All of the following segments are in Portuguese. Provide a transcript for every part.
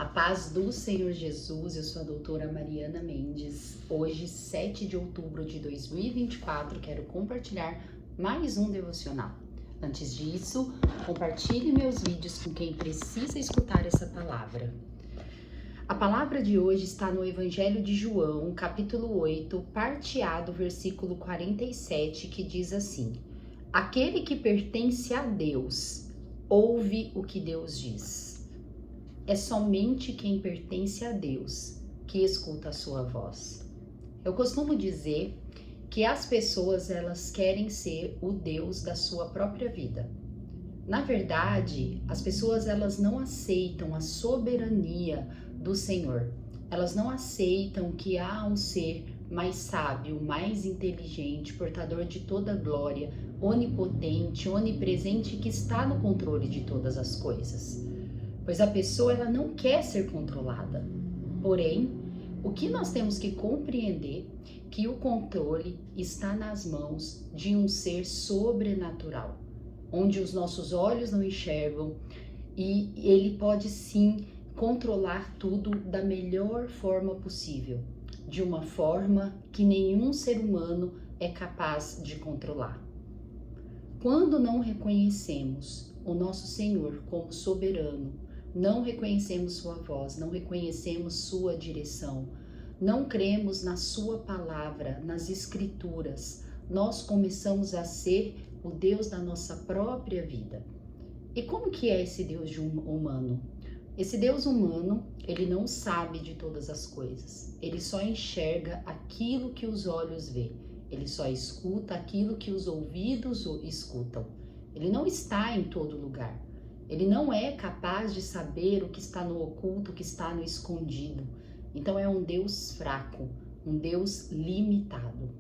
A paz do Senhor Jesus, eu sou a doutora Mariana Mendes. Hoje, 7 de outubro de 2024, quero compartilhar mais um devocional. Antes disso, compartilhe meus vídeos com quem precisa escutar essa palavra. A palavra de hoje está no Evangelho de João, capítulo 8, parte A do versículo 47, que diz assim: Aquele que pertence a Deus, ouve o que Deus diz. É somente quem pertence a Deus que escuta a sua voz. Eu costumo dizer que as pessoas, elas querem ser o Deus da sua própria vida. Na verdade, as pessoas, elas não aceitam a soberania do Senhor. Elas não aceitam que há um ser mais sábio, mais inteligente, portador de toda glória, onipotente, onipresente, que está no controle de todas as coisas. Pois a pessoa, ela não quer ser controlada. Porém, o que nós temos que compreender que o controle está nas mãos de um ser sobrenatural, onde os nossos olhos não enxergam, e ele pode sim controlar tudo da melhor forma possível, de uma forma que nenhum ser humano é capaz de controlar. Quando não reconhecemos o nosso Senhor como soberano, não reconhecemos sua voz, não reconhecemos sua direção, não cremos na sua palavra, nas escrituras, nós começamos a ser o Deus da nossa própria vida. E como que é esse Deus humano? Esse Deus humano, ele não sabe de todas as coisas, ele só enxerga aquilo que os olhos vê, ele só escuta aquilo que os ouvidos escutam. Ele não está em todo lugar. Ele não é capaz de saber o que está no oculto, o que está no escondido. Então é um Deus fraco, um Deus limitado.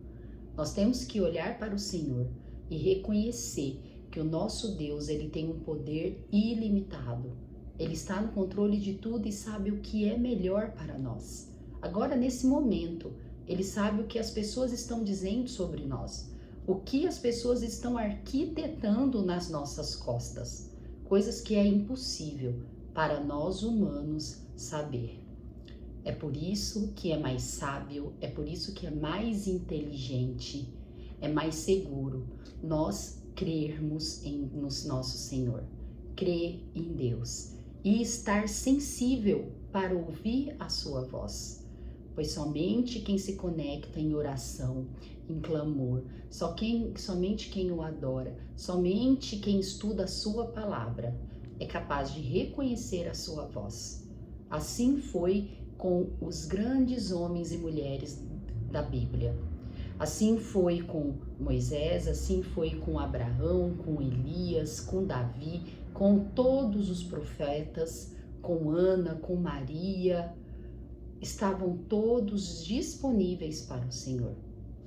Nós temos que olhar para o Senhor e reconhecer que o nosso Deus, ele tem um poder ilimitado. Ele está no controle de tudo e sabe o que é melhor para nós. Agora, nesse momento, ele sabe o que as pessoas estão dizendo sobre nós, o que as pessoas estão arquitetando nas nossas costas. Coisas que é impossível para nós humanos saber. É por isso que é mais sábio, é por isso que é mais inteligente, é mais seguro nós crermos no nosso Senhor, crer em Deus e estar sensível para ouvir a sua voz. Pois somente quem se conecta em oração, em clamor, somente quem o adora, somente quem estuda a sua palavra é capaz de reconhecer a sua voz. Assim foi com os grandes homens e mulheres da Bíblia. Assim foi com Moisés, assim foi com Abraão, com Elias, com Davi, com todos os profetas, com Ana, com Maria. Estavam todos disponíveis para o Senhor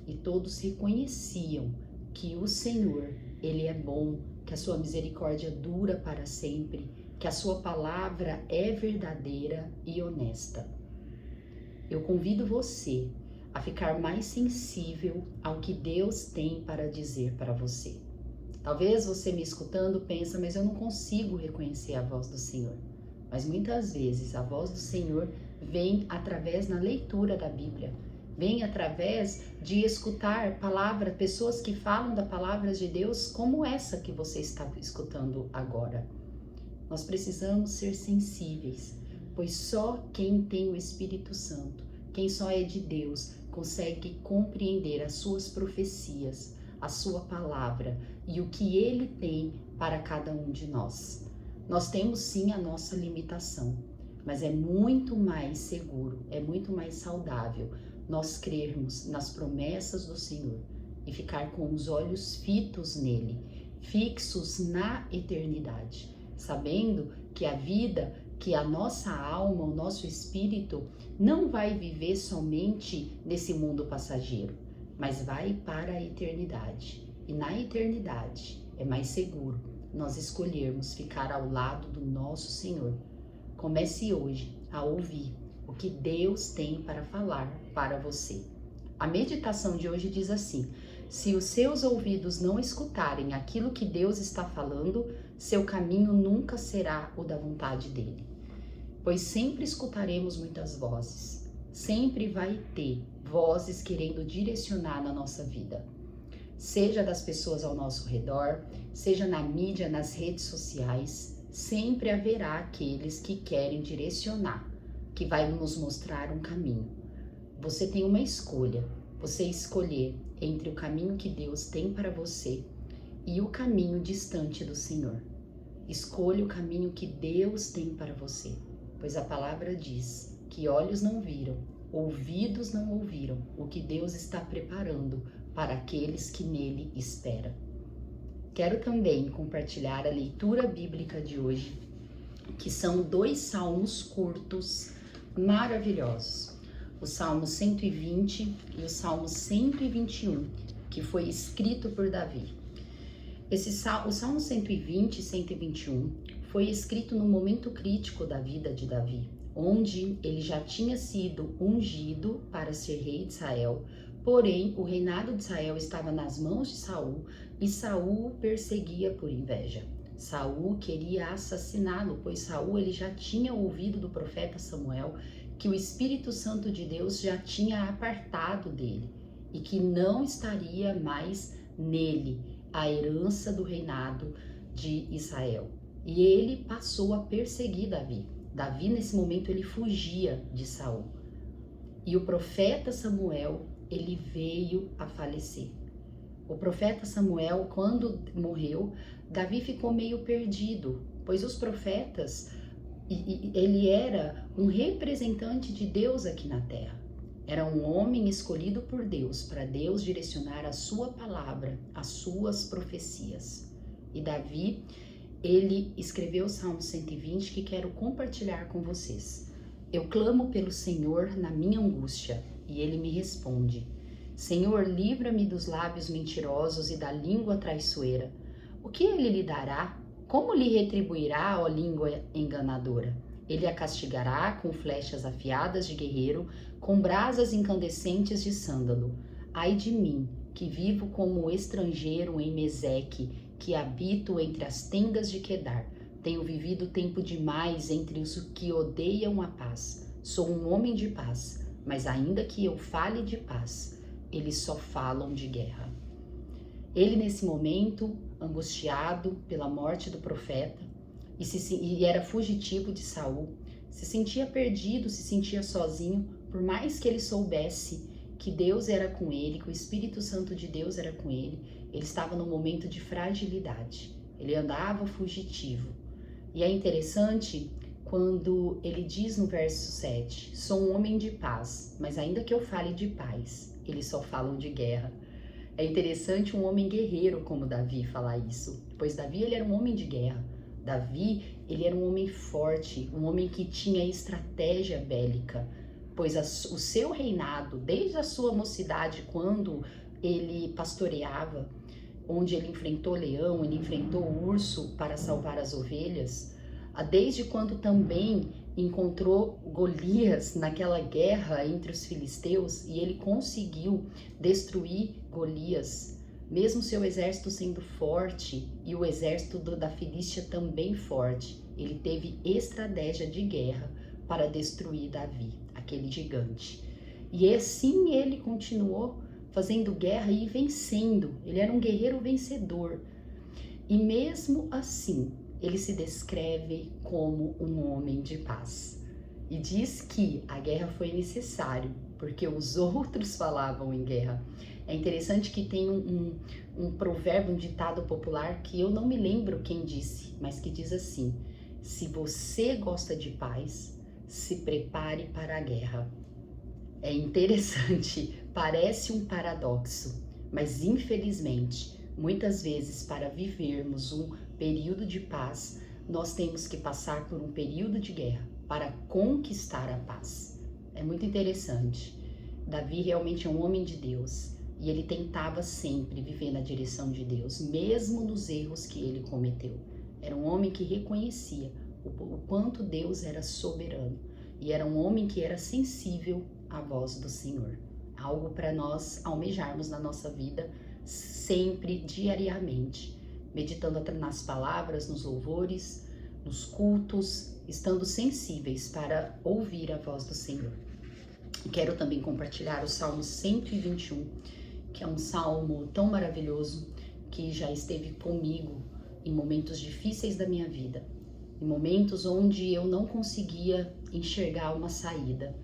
e todos reconheciam que o Senhor, ele é bom, que a sua misericórdia dura para sempre, que a sua palavra é verdadeira e honesta. Eu convido você a ficar mais sensível ao que Deus tem para dizer para você. Talvez você me escutando pensa, mas eu não consigo reconhecer a voz do Senhor. Mas muitas vezes a voz do Senhor vem através da leitura da Bíblia, vem através de escutar pessoas que falam da palavra de Deus como essa que você está escutando agora. Nós precisamos ser sensíveis, pois só quem tem o Espírito Santo, quem só é de Deus, consegue compreender as suas profecias, a sua palavra e o que Ele tem para cada um de nós. Nós temos sim a nossa limitação, mas é muito mais seguro, é muito mais saudável nós crermos nas promessas do Senhor e ficar com os olhos fitos nele, fixos na eternidade, sabendo que a vida, que a nossa alma, o nosso espírito não vai viver somente nesse mundo passageiro, mas vai para a eternidade. E na eternidade é mais seguro nós escolhermos ficar ao lado do nosso Senhor. Comece hoje a ouvir o que Deus tem para falar para você. A meditação de hoje diz assim: se os seus ouvidos não escutarem aquilo que Deus está falando, seu caminho nunca será o da vontade dele. pois sempre escutaremos muitas vozes. Sempre vai ter vozes querendo direcionar na nossa vida. Seja das pessoas ao nosso redor, seja na mídia, nas redes sociais, sempre haverá aqueles que querem direcionar, que vai nos mostrar um caminho. Você tem uma escolha, você escolher entre o caminho que Deus tem para você e o caminho distante do Senhor. Escolha o caminho que Deus tem para você, pois a palavra diz que olhos não viram, ouvidos não ouviram o que Deus está preparando para aqueles que nele esperam. Quero também compartilhar a leitura bíblica de hoje, que são 2 salmos curtos, maravilhosos. O Salmo 120 e o Salmo 121, que foi escrito por Davi. O Salmo 120 e 121 foi escrito no momento crítico da vida de Davi, onde ele já tinha sido ungido para ser rei de Israel, porém o reinado de Israel estava nas mãos de Saul e Saul o perseguia por inveja. Saul queria assassiná-lo, pois Saul ele já tinha ouvido do profeta Samuel que o Espírito Santo de Deus já tinha apartado dele e que não estaria mais nele a herança do reinado de Israel. E ele passou a perseguir Davi. Davi, nesse momento, ele fugia de Saul. E o profeta Samuel, ele veio a falecer. O profeta Samuel, quando morreu, Davi ficou meio perdido, pois os profetas, ele era um representante de Deus aqui na terra. Era um homem escolhido por Deus, para Deus direcionar a sua palavra, as suas profecias. E Davi, ele escreveu o Salmo 120 que quero compartilhar com vocês. Eu clamo pelo Senhor na minha angústia, e ele me responde. Senhor, livra-me dos lábios mentirosos e da língua traiçoeira. O que ele lhe dará? Como lhe retribuirá, ó língua enganadora? Ele a castigará com flechas afiadas de guerreiro, com brasas incandescentes de sândalo. Ai de mim, que vivo como estrangeiro em Meseque, que habito entre as tendas de Quedar. Tenho vivido tempo demais entre os que odeiam a paz. Sou um homem de paz, mas ainda que eu fale de paz, eles só falam de guerra. Ele, nesse momento, angustiado pela morte do profeta, e era fugitivo de Saul, se sentia perdido, se sentia sozinho, por mais que ele soubesse que Deus era com ele, que o Espírito Santo de Deus era com ele, ele estava num momento de fragilidade, ele andava fugitivo. E é interessante quando ele diz no verso 7, sou um homem de paz, mas ainda que eu fale de paz, eles só falam de guerra. É interessante um homem guerreiro como Davi falar isso, pois Davi ele era um homem de guerra. Davi, ele era um homem forte, um homem que tinha estratégia bélica, pois o seu reinado, desde a sua mocidade, quando ele pastoreava, onde ele enfrentou leão, ele enfrentou o urso para salvar as ovelhas, desde quando também encontrou Golias naquela guerra entre os filisteus e ele conseguiu destruir Golias, mesmo seu exército sendo forte e o exército da Filístia também forte, ele teve estratégia de guerra para destruir Davi, aquele gigante. E assim ele continuou fazendo guerra e vencendo. Ele era um guerreiro vencedor. E mesmo assim, ele se descreve como um homem de paz. E diz que a guerra foi necessária, porque os outros falavam em guerra. É interessante que tem um provérbio, um ditado popular que eu não me lembro quem disse, mas que diz assim: se você gosta de paz, se prepare para a guerra. É interessante, parece um paradoxo, mas infelizmente, muitas vezes para vivermos um período de paz, nós temos que passar por um período de guerra para conquistar a paz. É muito interessante. Davi realmente é um homem de Deus e ele tentava sempre viver na direção de Deus, mesmo nos erros que ele cometeu. Era um homem que reconhecia o quanto Deus era soberano e era um homem que era sensível à voz do Senhor. Algo para nós almejarmos na nossa vida sempre, diariamente, meditando nas palavras, nos louvores, nos cultos, estando sensíveis para ouvir a voz do Senhor. Quero também compartilhar o Salmo 121, que é um salmo tão maravilhoso que já esteve comigo em momentos difíceis da minha vida, em momentos onde eu não conseguia enxergar uma saída.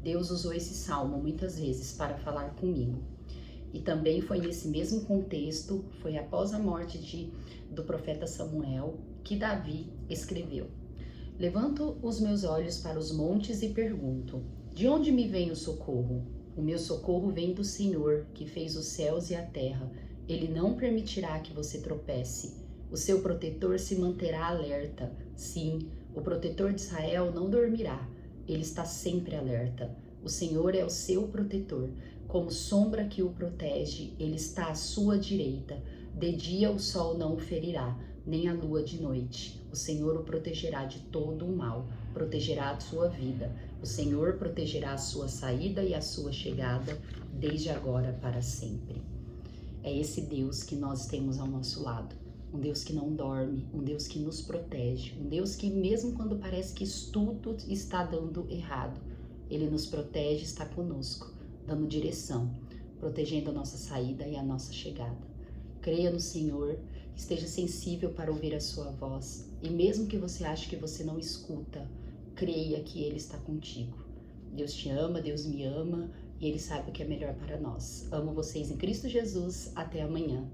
Deus usou esse salmo muitas vezes para falar comigo. E também foi nesse mesmo contexto, foi após a morte do profeta Samuel, que Davi escreveu: Levanto os meus olhos para os montes e pergunto: de onde me vem o socorro? O meu socorro vem do Senhor, que fez os céus e a terra. Ele não permitirá que você tropece. O seu protetor se manterá alerta. Sim, o protetor de Israel não dormirá. Ele está sempre alerta. O Senhor é o seu protetor. Como sombra que o protege, ele está à sua direita. De dia o sol não o ferirá, nem a lua de noite. O Senhor o protegerá de todo o mal, protegerá a sua vida. O Senhor protegerá a sua saída e a sua chegada, desde agora para sempre. É esse Deus que nós temos ao nosso lado. Um Deus que não dorme, um Deus que nos protege, um Deus que mesmo quando parece que tudo está dando errado, Ele nos protege, está conosco, dando direção, protegendo a nossa saída e a nossa chegada. Creia no Senhor, esteja sensível para ouvir a sua voz, e mesmo que você ache que você não escuta, creia que Ele está contigo. Deus te ama, Deus me ama, e Ele sabe o que é melhor para nós. Amo vocês em Cristo Jesus. Até amanhã.